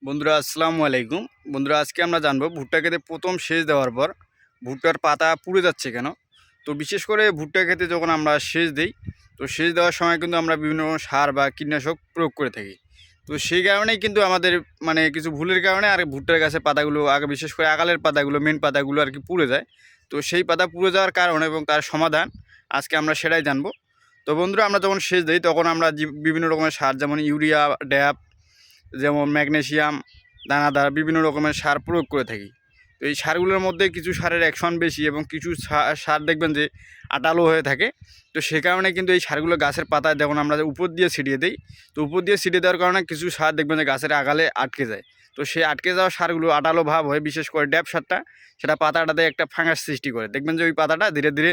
বন্ধুরা আসসালামু আলাইকুম। বন্ধুরা আজকে আমরা জানবো ভুট্টা খেতে প্রথম সেচ দেওয়ার পর ভুট্টার পাতা পুড়ে যাচ্ছে কেন। তো বিশেষ করে ভুট্টা খেতে যখন আমরা সেচ দিই, তো সেচ দেওয়ার সময় কিন্তু আমরা বিভিন্ন সার বা কীটনাশক প্রয়োগ করে থাকি। তো সেই কারণেই কিন্তু আমাদের কিছু ভুলের কারণে আর ভুট্টার গাছের পাতাগুলো আগে বিশেষ করে আগালের পাতাগুলো মেন পাতাগুলো আর কি পুড়ে যায়। তো সেই পাতা পুড়ে যাওয়ার কারণ এবং তার সমাধান আজকে আমরা সেটাই জানবো। তো বন্ধুরা আমরা যখন সেচ দিই তখন আমরা বিভিন্ন রকমের সার যেমন ইউরিয়া, ড্যাপ, যেমন ম্যাগনেসিয়াম, দানাদার বিভিন্ন রকমের সার প্রয়োগ করে থাকি। তো এই সারগুলোর মধ্যে কিছু সারের অ্যাকশন বেশি এবং কিছু সার দেখবেন যে আটালো হয়ে থাকে। তো সে কারণে কিন্তু এই সারগুলো গাছের পাতায় যখন আমরা উপর দিয়ে ছিটিয়ে দিই, তো উপর দিয়ে ছিটিয়ে দেওয়ার কারণে কিছু সার দেখবেন যে গাছের আগালে আটকে যায়। তো সেই আটকে যাওয়া সারগুলো আটালো ভাব হয়ে, বিশেষ করে ড্যাপ সারটা, সেটা পাতাটাতে একটা ফাঙ্গাস সৃষ্টি করে। দেখবেন যে ওই পাতাটা ধীরে ধীরে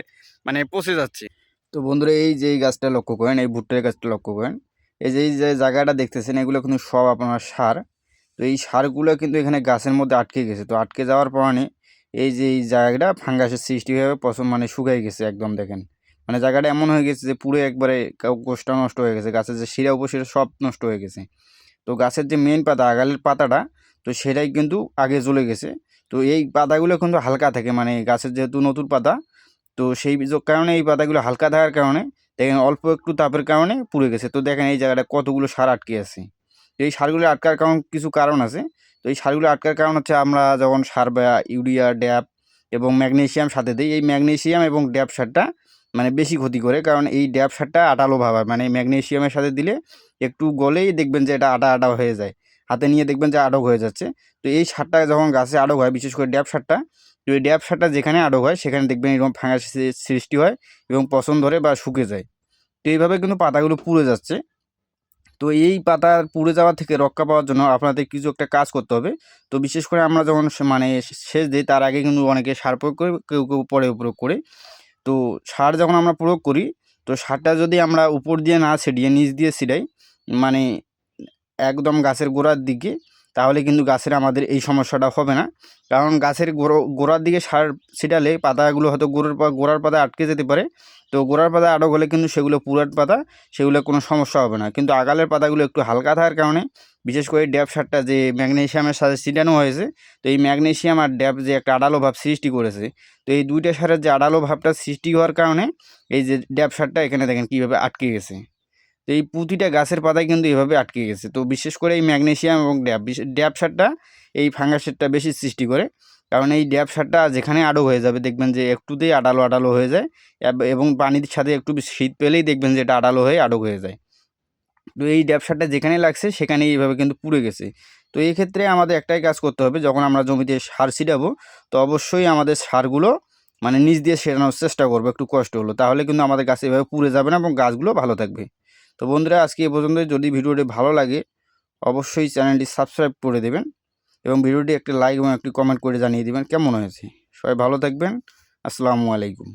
পচে যাচ্ছে। তো বন্ধুরা এই যে এই গাছটা লক্ষ্য করেন, এই ভুট্টার গাছটা লক্ষ্য করেন, এই যে জায়গাটা দেখতেছেন, এগুলো কিন্তু সব আপনার সার। তো এই সারগুলো কিন্তু এখানে গাছের মধ্যে আটকে গেছে। তো আটকে যাওয়ার কারণে এই যে এই জায়গাটা ফাঙ্গাসের সৃষ্টি হয়ে পছন্দ শুকাই গেছে একদম। দেখেন জায়গাটা এমন হয়ে গেছে যে পুরো একবারে কোষটা নষ্ট হয়ে গেছে, গাছের যে শিরা উপশিরা সব নষ্ট হয়ে গেছে। তো গাছের যে মেন পাতা, আগালের পাতাটা, তো সেটাই কিন্তু আগে জ্বলে গেছে। তো এই পাতাগুলো কিন্তু হালকা থাকে, গাছের যেহেতু নতুন পাতা, তো সেই কারণে এই পাতাগুলো হালকা থাকার কারণে দেখেন অল্প একটু তাপের কারণে পুড়ে গেছে। তো দেখেন এই জায়গাটা কতগুলো সার আটকে আছে। এই সারগুলো আটকার কিছু কারণ আছে। তো এই সারগুলো আটকার কারণ হচ্ছে আমরা যখন সার বা ইউরিয়া, ড্যাপ এবং ম্যাগনেসিয়াম সাথে দিই, এই ম্যাগনেসিয়াম এবং ড্যাপ সারটা বেশি ক্ষতি করে। কারণ এই ড্যাপ সারটা আটালো ভাব হয়, ম্যাগনেসিয়ামের সাথে দিলে একটু গলেই দেখবেন যে এটা আটা আটা হয়ে যায়, হাতে নিয়ে দেখবেন যে আটক হয়ে যাচ্ছে। তো এই সারটা যখন গাছে আটক হয়, বিশেষ করে ড্যাপ সারটা, তো এই ড্যাপ সারটা যেখানে আটক হয় সেখানে দেখবেন এরকম ফাঙ্গাস সৃষ্টি হয় এবং পচন ধরে বা শুকে যায়। তো এইভাবে কিন্তু পাতাগুলো পুড়ে যাচ্ছে। তো এই পাতা পুড়ে যাওয়া থেকে রক্ষা পাওয়ার জন্য আপনাদের কিছু একটা কাজ করতে হবে। তো বিশেষ করে আমরা যখন সেচ দিই তার আগে কিন্তু অনেকে সার প্রয়োগ করে, কেউ কেউ পরে প্রয়োগ করে। তো সার যখন আমরা প্রয়োগ করি, তো সারটা যদি আমরা উপর দিয়ে না ছিটিয়ে নিচ দিয়ে ছিটাই, মানে একদম গাছের গোড়ার দিকে, তাহলে কিন্তু গাছের আমাদের এই সমস্যাটা হবে না। কারণ গাছের গোড়ার দিকে সার ছিটালে পাতাগুলো হয়তো গোড়ার পাতায় আটকে যেতে পারে। তো গোড়ার পাতায় আটক হলে কিন্তু সেগুলো পুরাট পাতা, সেগুলো কোনো সমস্যা হবে না। কিন্তু আগালের পাতাগুলো একটু হালকা থাকার কারণে, বিশেষ করে ড্যাপ সারটা যে ম্যাগনেসিয়ামের সাথে ছিটানো হয়েছে, তো এই ম্যাগনেসিয়াম আর ড্যাপ যে একটা আঠালো ভাব সৃষ্টি করেছে, তো এই দুইটা সারের যে আঠালো ভাবটা সৃষ্টি হওয়ার কারণে এই যে ড্যাপ সারটা এখানে দেখেন কীভাবে আটকে গেছে। তো এই প্রতিটা গাছের পাতায় কিন্তু এভাবে আটকে গেছে। তো বিশেষ করে এই ম্যাগনেসিয়াম এবং ড্যাপ সারটা এই ফাঙ্গাসেরটা বেশি সৃষ্টি করে। কারণ এই ড্যাপ সারটা যেখানে আটক হয়ে যাবে দেখবেন যে একটুতেই আটালো আটালো হয়ে যায়, এবং পানির সাথে একটু শীত পেলেই দেখবেন যে এটা আটালো হয়ে আটক হয়ে যায়। তো এই ড্যাপ সারটা যেখানে লাগছে সেখানেই এইভাবে কিন্তু পুড়ে গেছে। তো এই ক্ষেত্রে আমাদের একটাই কাজ করতে হবে, যখন আমরা জমিতে সার ছিটাবো, তো অবশ্যই আমাদের সারগুলো নিচ দিয়ে ছেটানোর চেষ্টা করবো, একটু কষ্ট হলো, তাহলে কিন্তু আমাদের গাছ এভাবে পুড়ে যাবে না এবং গাছগুলো ভালো থাকবে। তো বন্ধুরা আজকে এ পর্যন্ত। যদি ভিডিওটি ভালো লাগে অবশ্যই চ্যানেলটি সাবস্ক্রাইব করে দেবেন এবং ভিডিওটি একটি লাইক এবং একটি কমেন্ট করে জানিয়ে দেবেন কেমন হয়েছে। সবাই ভালো থাকবেন। আসসালামু আলাইকুম।